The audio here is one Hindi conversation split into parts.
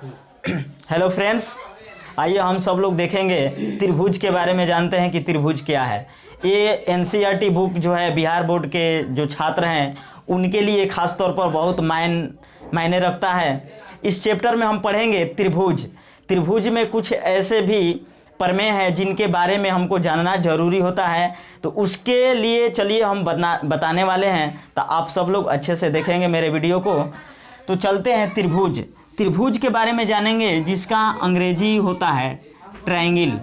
हेलो फ्रेंड्स, आइए हम सब लोग देखेंगे त्रिभुज के बारे में। जानते हैं कि त्रिभुज क्या है। ये एनसीईआरटी बुक जो है बिहार बोर्ड के जो छात्र हैं उनके लिए खास तौर पर बहुत मायने रखता है। इस चैप्टर में हम पढ़ेंगे त्रिभुज। त्रिभुज में कुछ ऐसे भी प्रमेय हैं जिनके बारे में हमको जानना जरूरी होता है, तो उसके लिए चलिए हम बताने वाले हैं। तो आप सब लोग अच्छे से देखेंगे मेरे वीडियो को। तो चलते हैं त्रिभुज। त्रिभुज के बारे में जानेंगे जिसका अंग्रेजी होता है ट्रायंगल।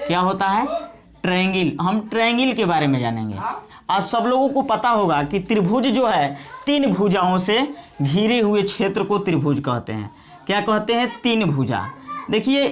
क्या होता है? ट्रायंगल। हम ट्रायंगल के बारे में जानेंगे। आप सब लोगों को पता होगा कि त्रिभुज जो है तीन भुजाओं से घिरे हुए क्षेत्र को त्रिभुज कहते हैं। क्या कहते हैं? तीन भुजा। देखिए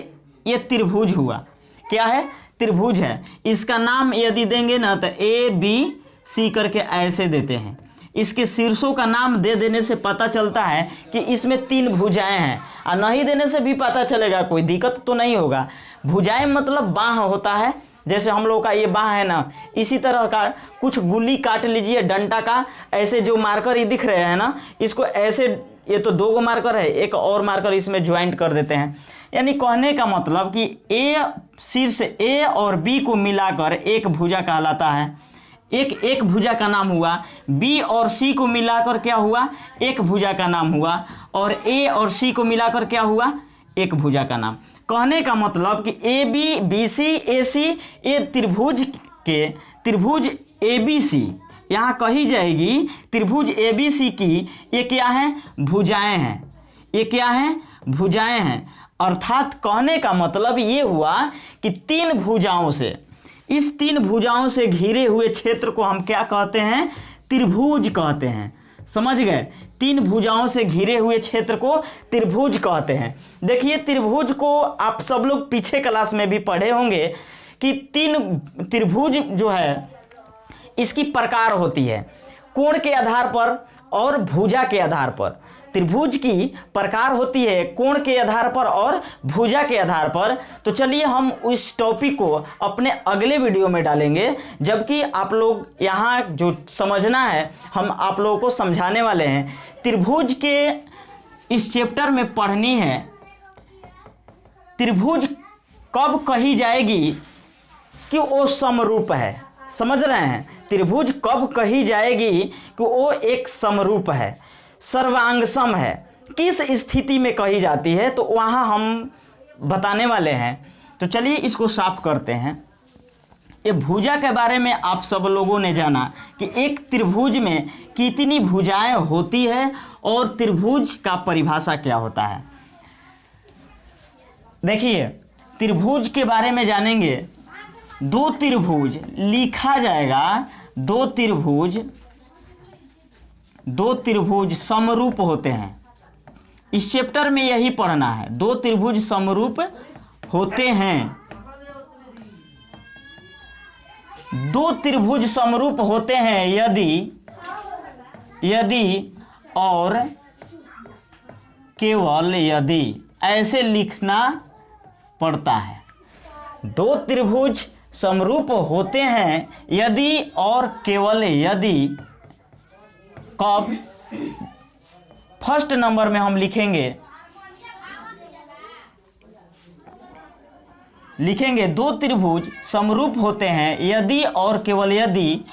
ये त्रिभुज हुआ। क्या है? त्रिभुज है। इसका नाम यदि देंगे ना तो ए बी सी करके ऐसे देते हैं। इसके शीर्षों का नाम दे देने से पता चलता है कि इसमें तीन भुजाएं हैं, और नहीं देने से भी पता चलेगा, कोई दिक्कत तो नहीं होगा। भुजाएं मतलब बाह होता है, जैसे हम लोग का ये बाह है ना, इसी तरह का कुछ गुल्ली काट लीजिए डंडा का। ऐसे जो मार्कर ये दिख रहे हैं ना, इसको ऐसे, ये तो दो गो मार्कर है, एक और मार्कर इसमें ज्वाइंट कर देते हैं। यानी कहने का मतलब कि ए शीर्ष ए और बी को मिलाकर एक भुजा कहलाता है। एक भुजा का नाम हुआ। बी और सी को मिलाकर क्या हुआ? एक भुजा का नाम हुआ। और ए और सी को मिलाकर क्या हुआ? एक भुजा का नाम। कहने का मतलब कि ए बी बी सी ए सी, ये त्रिभुज ए बी सी यहाँ कही जाएगी। त्रिभुज ए बी सी की ये क्या है? भुजाएं हैं। ये क्या है? भुजाएं हैं। अर्थात कहने का मतलब ये हुआ कि तीन भुजाओं से, इस तीन भुजाओं से घिरे हुए क्षेत्र को हम क्या कहते हैं? त्रिभुज कहते हैं। समझ गए? तीन भुजाओं से घिरे हुए क्षेत्र को त्रिभुज कहते हैं। देखिए त्रिभुज को आप सब लोग पीछे क्लास में भी पढ़े होंगे कि तीन त्रिभुज जो है इसकी प्रकार होती है, कोण के आधार पर और भुजा के आधार पर। त्रिभुज की प्रकार होती है कोण के आधार पर और भुजा के आधार पर। तो चलिए हम इस टॉपिक को अपने अगले वीडियो में डालेंगे, जबकि आप लोग यहाँ जो समझना है हम आप लोगों को समझाने वाले हैं। त्रिभुज के इस चैप्टर में पढ़नी है त्रिभुज कब कही जाएगी कि वो समरूप है। समझ रहे हैं? त्रिभुज कब कही जाएगी कि वो एक समरूप है, सर्वांगसम है। किस स्थिति में कही जाती है तो वहाँ हम बताने वाले हैं। तो चलिए इसको साफ करते हैं। ये भुजा के बारे में आप सब लोगों ने जाना कि एक त्रिभुज में कितनी भुजाएं होती है और त्रिभुज का परिभाषा क्या होता है। देखिए त्रिभुज के बारे में जानेंगे। दो त्रिभुज लिखा जाएगा, दो त्रिभुज समरूप होते हैं। इस चैप्टर में यही पढ़ना है। दो त्रिभुज समरूप होते हैं। दो त्रिभुज समरूप होते हैं यदि और केवल यदि, ऐसे लिखना पड़ता है। दो त्रिभुज समरूप होते हैं यदि और केवल यदि। कब? फर्स्ट नंबर में हम लिखेंगे दो त्रिभुज समरूप होते हैं यदि और केवल यदि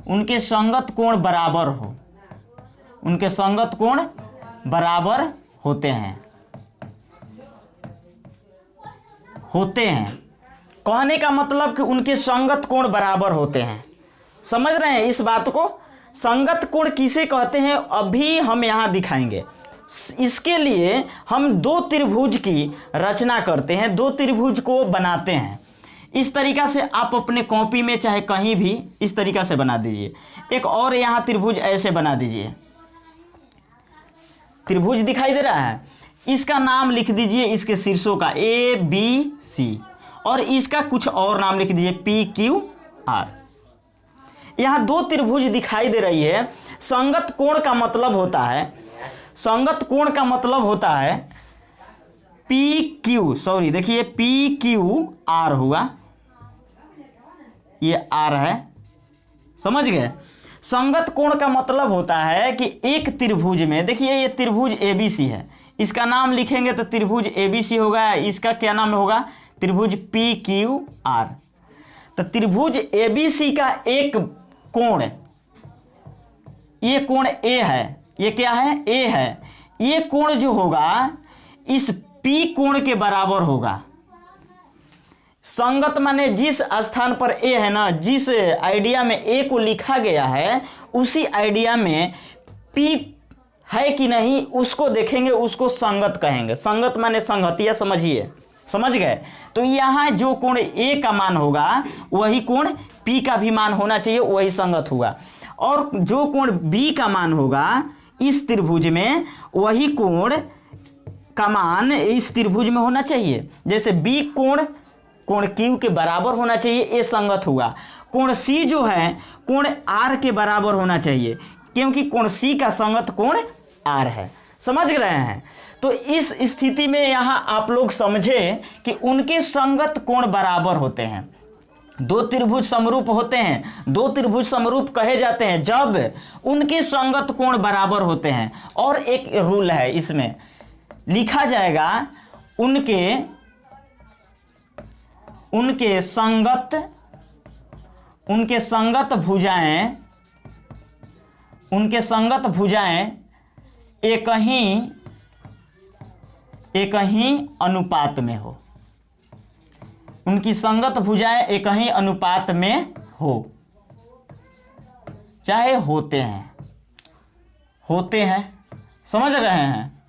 उनके संगत कोण बराबर हो। उनके संगत कोण बराबर होते हैं। कहने का मतलब कि उनके संगत कोण बराबर होते हैं। समझ रहे हैं इस बात को? संगत कोण किसे कहते हैं अभी हम यहाँ दिखाएंगे। इसके लिए हम दो त्रिभुज की रचना करते हैं, दो त्रिभुज को बनाते हैं। इस तरीका से आप अपने कॉपी में चाहे कहीं भी इस तरीका से बना दीजिए। एक और यहाँ त्रिभुज ऐसे बना दीजिए। त्रिभुज दिखाई दे रहा है, इसका नाम लिख दीजिए इसके शीर्षों का ए बी सी, और इसका कुछ और नाम लिख दीजिए पी क्यू आर। यहाँ दो त्रिभुज दिखाई दे रही है। संगत कोण का मतलब होता है पी क्यू, सॉरी देखिए पी क्यू आर हुआ, ये आर है, समझ गए। संगत कोण का मतलब होता है कि एक त्रिभुज में, देखिए ये त्रिभुज एबीसी है, इसका नाम लिखेंगे तो त्रिभुज एबीसी होगा, इसका क्या नाम होगा, त्रिभुज पी क्यू आर। तो त्रिभुज एबीसी का एक कोण, ये कोण ए है, ये क्या है, ए है, ये कोण जो होगा इस पी कोण के बराबर होगा। संगत माने जिस स्थान पर ए है ना, जिस आइडिया में ए को लिखा गया है उसी आइडिया में पी है कि नहीं उसको देखेंगे, उसको संगत कहेंगे। संगत माने संगतिया, समझिए, समझ गए। तो यहाँ जो कोण ए का मान होगा वही कोण पी का भी मान होना चाहिए, वही संगत हुआ। और जो कोण बी का मान होगा इस त्रिभुज में, वही कोण का मान इस त्रिभुज में होना चाहिए। जैसे बी कोण क्यू के बराबर होना चाहिए, ये संगत हुआ। कोण सी जो है कोण आर के बराबर होना चाहिए, क्योंकि कोण सी का संगत कोण आर है, समझ रहे हैं। तो इस स्थिति में यहाँ आप लोग समझे कि उनके संगत कोण बराबर होते हैं। दो त्रिभुज समरूप होते हैं, दो त्रिभुज समरूप कहे जाते हैं जब उनके संगत कोण बराबर होते हैं। और एक रूल है, इसमें लिखा जाएगा उनके संगत भुजाएं एक ही अनुपात में हो, उनकी संगत भुजाएं एक ही अनुपात में हो, चाहे होते हैं, समझ रहे हैं।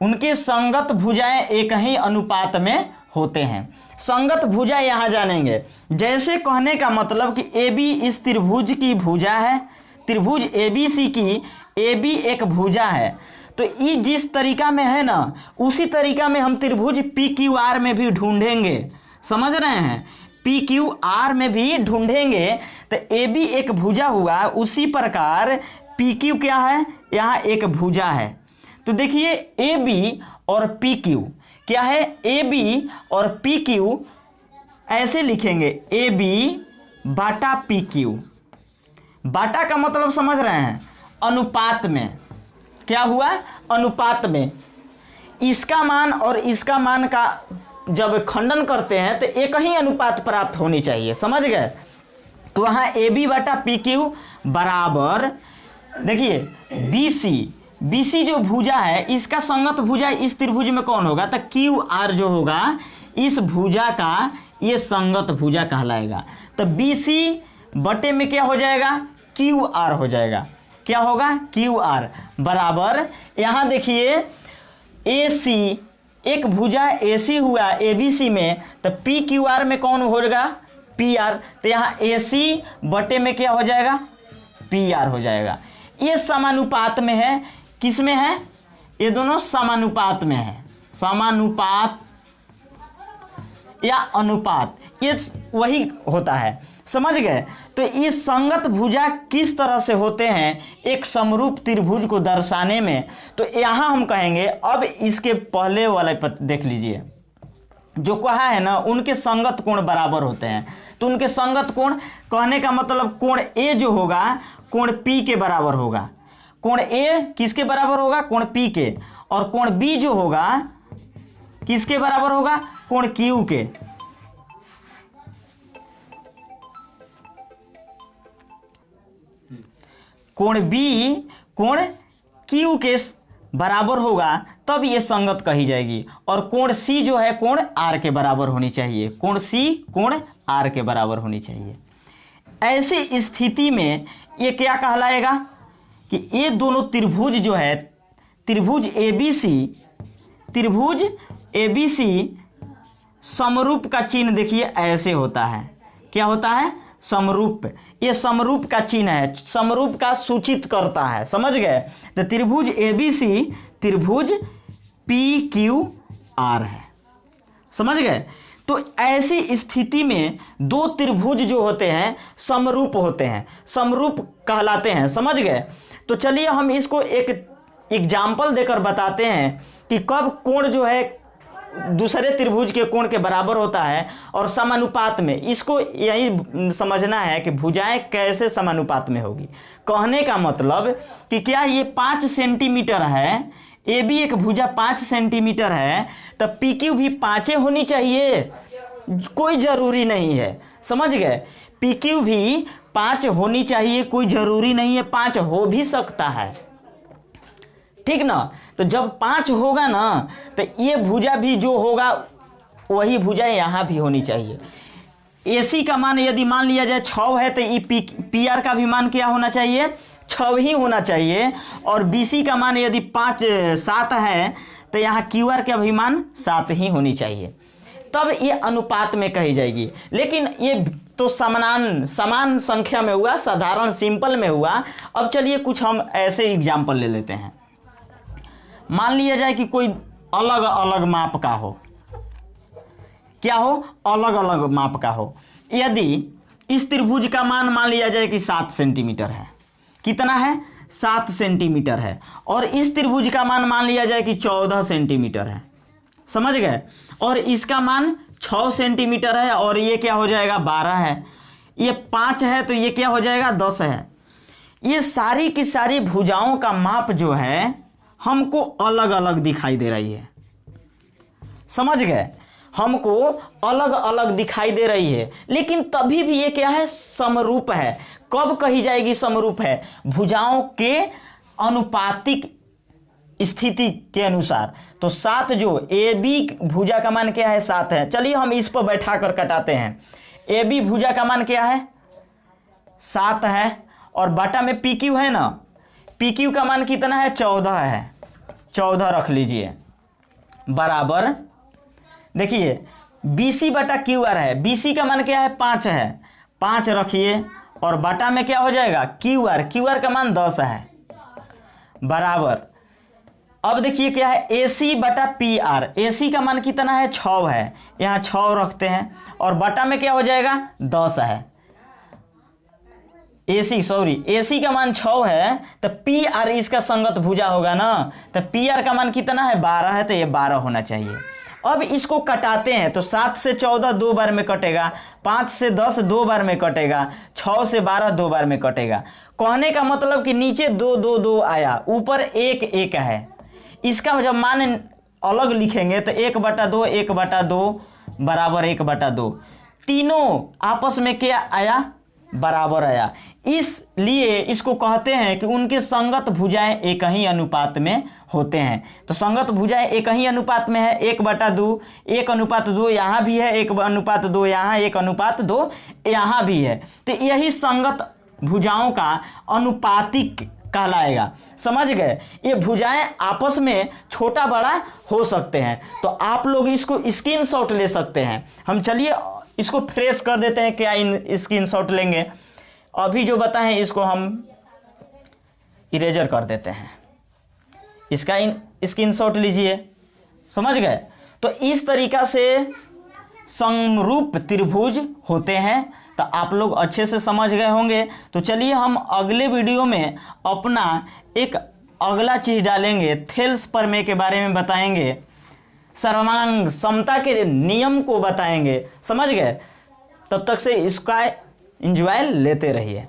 उनके संगत भुजाएं एक ही अनुपात में होते हैं। संगत भुजा यहां जानेंगे, जैसे कहने का मतलब कि ए बी इस त्रिभुज की भुजा है, त्रिभुज एबीसी की ए बी एक भुजा है। तो ये जिस तरीका में है ना, उसी तरीका में हम त्रिभुज पी क्यू आर में भी ढूंढेंगे, समझ रहे हैं, पी क्यू आर में भी ढूंढेंगे। तो ए बी एक भुजा हुआ, उसी प्रकार पी क्यू क्या है, यहाँ एक भुजा है। तो देखिए ए बी और पी क्यू क्या है, ए बी और पी क्यू ऐसे लिखेंगे, ए बी बाटा पी क्यू। बाटा का मतलब समझ रहे हैं, अनुपात में, क्या हुआ, अनुपात में। इसका मान और इसका मान का जब खंडन करते हैं तो एक ही अनुपात प्राप्त होनी चाहिए, समझ गए। तो वहाँ ए बी बाटा पी क्यू बराबर, देखिए बी सी जो भुजा है, इसका संगत भुजा इस त्रिभुज में कौन होगा, तो क्यू आर जो होगा इस भुजा का ये संगत भुजा कहलाएगा। तो बी सी बटे में क्या हो जाएगा, क्यू आर हो जाएगा। क्या होगा, क्यू आर बराबर, यहाँ देखिए ए सी एक भुजा ए सी हुआ ए बी सी में, तो पी क्यू आर में कौन होगा, पी आर। तो यहाँ ए सी बटे में क्या हो जाएगा, पी आर हो जाएगा। ये समानुपात में है, किस में है, ये दोनों समानुपात में है, समानुपात या अनुपात, ये वही होता है, समझ गए। तो इस संगत भुजा किस तरह से होते हैं एक समरूप त्रिभुज को दर्शाने में, तो यहाँ हम कहेंगे, अब इसके पहले वाले पर देख लीजिए, जो कहा है ना उनके संगत कोण बराबर होते हैं। तो उनके संगत कोण कहने का मतलब कोण ए जो होगा कोण पी के बराबर होगा, कोण ए किसके बराबर होगा, कोण पी के। और कोण बी जो होगा किसके बराबर होगा, कोण क्यू के। कोण बी कोण क्यू के बराबर होगा तब ये संगत कही जाएगी। और कोण सी जो है कोण आर के बराबर होनी चाहिए, कोण सी कोण आर के बराबर होनी चाहिए। ऐसी स्थिति में ये क्या कहलाएगा कि ये दोनों त्रिभुज जो है, त्रिभुज एबीसी समरूप का चिन्ह देखिए ऐसे होता है, क्या होता है, समरूप। ये समरूप का चिन्ह है, समरूप का सूचित करता है, समझ गए। तो त्रिभुज एबीसी त्रिभुज पी क्यू आर है, समझ गए। तो ऐसी स्थिति में दो त्रिभुज जो होते हैं समरूप होते हैं, समरूप कहलाते हैं, समझ गए। तो चलिए हम इसको एक एग्जाम्पल देकर बताते हैं कि कब कोण जो है दूसरे त्रिभुज के कोण के बराबर होता है और समानुपात में। इसको यही समझना है कि भुजाएं कैसे समानुपात में होगी। कहने का मतलब कि क्या ये 5 सेंटीमीटर है, ए बी एक भुजा 5 सेंटीमीटर है, तब पी क्यू भी 5 होनी चाहिए? कोई जरूरी नहीं है, समझ गए। पी क्यू भी 5 होनी चाहिए, कोई जरूरी नहीं है, 5 हो भी सकता है, ठीक ना। तो जब 5 होगा ना तो ये भुजा भी जो होगा वही भुजा यहाँ भी होनी चाहिए। AC का मान यदि मान लिया जाए 6 है तो ये PR का भी मान क्या होना चाहिए? 6 ही होना चाहिए। और BC का मान यदि 7 है तो यहाँ QR का भी मान 7 ही होनी चाहिए, तब ये अनुपात में कही जाएगी। लेकिन ये तो समान संख्या में हुआ, साधारण सिंपल में हुआ। अब चलिए कुछ हम ऐसे एग्जाम्पल ले लेते हैं। मान लिया जाए कि कोई अलग अलग माप का हो, क्या हो? अलग अलग माप का हो। यदि इस त्रिभुज का मान लिया जाए कि 7 सेंटीमीटर है, कितना है? 7 सेंटीमीटर है। और इस त्रिभुज का मान लिया जाए कि 14 सेंटीमीटर है, समझ गए। और इसका मान 6 सेंटीमीटर है और ये क्या हो जाएगा? 12 है। ये 5 है तो ये क्या हो जाएगा? 10 है। ये सारी की सारी भुजाओं का माप जो है हमको अलग अलग दिखाई दे रही है, समझ गए। हमको अलग अलग दिखाई दे रही है, लेकिन तभी भी ये क्या है? समरूप है। कब कही जाएगी समरूप है? भुजाओं के अनुपातिक स्थिति के अनुसार। तो 7 जो AB भुजा का मान क्या है? 7 है। चलिए हम इस पर बैठा कर कटाते हैं। AB भुजा का मान क्या है? 7 है। और बटा में PQ है ना, PQ का मान कितना है? 14 है। 14 रख लीजिए, बराबर देखिए BC बटा QR है। BC का मान क्या है? 5 है। 5 रखिए और बटा में क्या हो जाएगा? QR का मान 10 है, बराबर। अब देखिए क्या है? AC बटा PR। AC का मान कितना है? 6 है। यहाँ 6 रखते हैं और बटा में क्या हो जाएगा? 10 है। AC का मान 6 है तो PR इसका संगत भुजा होगा ना, तो PR का मान कितना है? 12 है, तो ये 12 होना चाहिए। अब इसको कटाते हैं तो 7 से 14 2 बार में कटेगा, 5 से 10 2 बार में कटेगा, 6 से 12 2 बार में कटेगा। कहने का मतलब कि नीचे 2 2 2 आया, ऊपर 1 1 है। इसका जब मान अलग लिखेंगे तो 1/2 1/2 बराबर 1/2, तीनों आपस में क्या आया? बराबर आया। इसलिए इसको कहते हैं कि उनके संगत भुजाएं एक ही अनुपात में होते हैं। तो संगत भुजाएं एक ही अनुपात में है, 1/2, 1:2 यहाँ भी है, 1:2 यहाँ, 1:2 यहाँ भी है। तो यही संगत भुजाओं का अनुपातिक कहलाएगा, समझ गए। ये भुजाएं आपस में छोटा बड़ा हो सकते हैं, तो आप लोग इसको स्क्रीनशॉट ले सकते हैं। हम चलिए इसको फ्रेश कर देते हैं। क्या इन स्क्रीनशॉट लेंगे? अभी जो बताएं इसको हम इरेजर कर देते हैं। इसका स्क्रीनशॉट लीजिए, समझ गए। तो इस तरीका से समरूप त्रिभुज होते हैं, तो आप लोग अच्छे से समझ गए होंगे। तो चलिए हम अगले वीडियो में अपना एक अगला चीज डालेंगे, थेल्स प्रमेय के बारे में बताएंगे, सर्वांग समता के नियम को बताएंगे, समझ गए। तब तक से इसका एंजॉय लेते रहिए।